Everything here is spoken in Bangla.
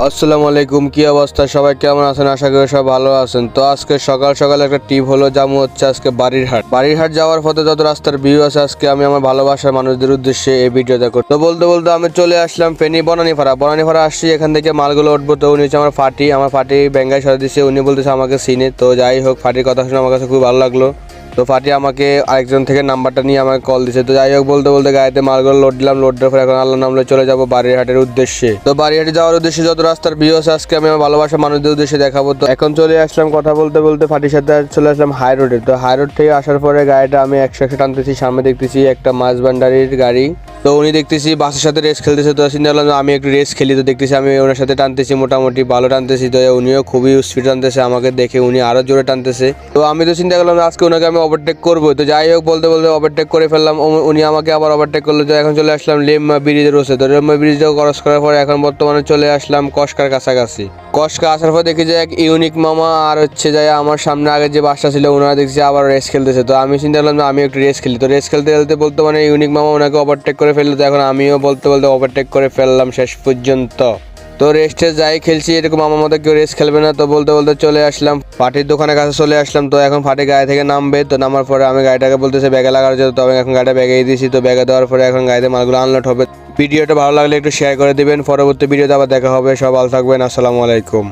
আসসালামু আলাইকুম, কি অবস্থা? সবাই কেমন আছেন? আশা করি সব ভালো আছেন। তো আজকে সকাল সকাল একটা টিপ হলো, যাবো হচ্ছে আজকে বাড়িরহাট যাওয়ার পথে যত রাস্তার ভিউ আছে আজকে আমি আমার ভালোবাসার মানুষদের উদ্দেশ্যে এই ভিডিও দেখো। তো বলতে বলতে আমি চলে আসলাম ফেনী বনানীপাড়া আসছি। এখান থেকে মালগুলো উঠবো। তো উনি হচ্ছে আমার ফাটি বেঙ্গাই সাথে দিচ্ছে। উনি বলতেছে আমাকে চিনে। তো যাই হোক, ফাটির কথা শুনে আমার কাছে খুব ভালো লাগলো। তো ফাটি আমাকে আরেকজন থেকে নাম্বারটা নিয়ে আমাকে কল দিছে। তো যাই হোক, বলতে বলতে গাড়িতে মালগুলো লোড দিলাম। লোড দেওয়ার পর এখন আল্লাহ নামলে চলে যাবো বাড়িরহাটের উদ্দেশ্যে। তো বাড়িরহাটে যাওয়ার উদ্দেশ্যে যত রাস্তার ভিউ আছে আজকে আমি আমার ভালোবাসা মানুষদের উদ্দেশ্যে দেখাবো। তো এখন চলে আসলাম কথা বলতে বলতে ফাটির সাথে চলে আসলাম হাই রোডে। তো হাই রোড থেকে আসার পরে গাড়িটা আমি একশো টানতেছি। সামনে দেখতেছি একটা মাছ ভান্ডারির গাড়ি। তো উনি দেখতেছি বাসের সাথে রেস খেলতেছে। তো চিন্তা করলাম আমি একটু রেস খেলি। তো দেখতেছি আমি ওনার সাথে টানতেছি, মোটামুটি ভালো টানতেছি। তো উনিও খুবই স্পিড টানতেছে, আমাকে দেখে উনি আরো জোরে টানতেছে। তো আমি তো চিন্তা করলাম আজকে ওনাকে আমি ওভারটেক করবো। তো যাই হোক, বলতে বলতে ওভারটেক করে ফেললাম। উনি আমাকে আবার ওভারটেক করলো। তো এখন চলে আসলাম লেম্মা ব্রিজের ওসে। তো লেম্মা ব্রিজটাও ক্রস করার পরে এখন বর্তমানে চলে আসলাম কসকার কাছাকাছি। কসকা আসার পর দেখি যে এক ইউনিক মামা আর হচ্ছে যায় আমার সামনে আগে যে বাসটা ছিল ওনারা দেখছি আবার রেস খেলতেছে। তো আমি চিন্তা করলাম আমি একটু রেস খেলি। তো রেস খেলতে খেলতে বলতে মানে ইউনিক মামা ওনাকে ওভারটেক করে ফেললো। তো এখন আমিও বলতে বলতে ওভারটেক করে ফেললাম শেষ পর্যন্ত। তো রেস্টে যাই খেলছি, এরকম আমার মতো কেউ রেস খেলবে না। তো বলতে বলতে চলে আসলাম ফাটির দোকানের কাছে চলে আসলাম। তো এখন ফাটি গাড়ি থেকে নামবে। তো নামার পরে আমি গাড়িটাকে বলতেছে ব্যাগে লাগার জন্য। তো আমি এখন গাড়িটা ব্যাগে দিয়েছি। তো ব্যাগে দেওয়ার পরে এখন গাড়িতে মালগুলো আনলোড হবে। ভিডিওটা ভালো লাগলে একটু শেয়ার করে দিবেন। পরবর্তী ভিডিওতে আবার দেখা হবে। সব ভালো থাকবেন। আসসালামু আলাইকুম।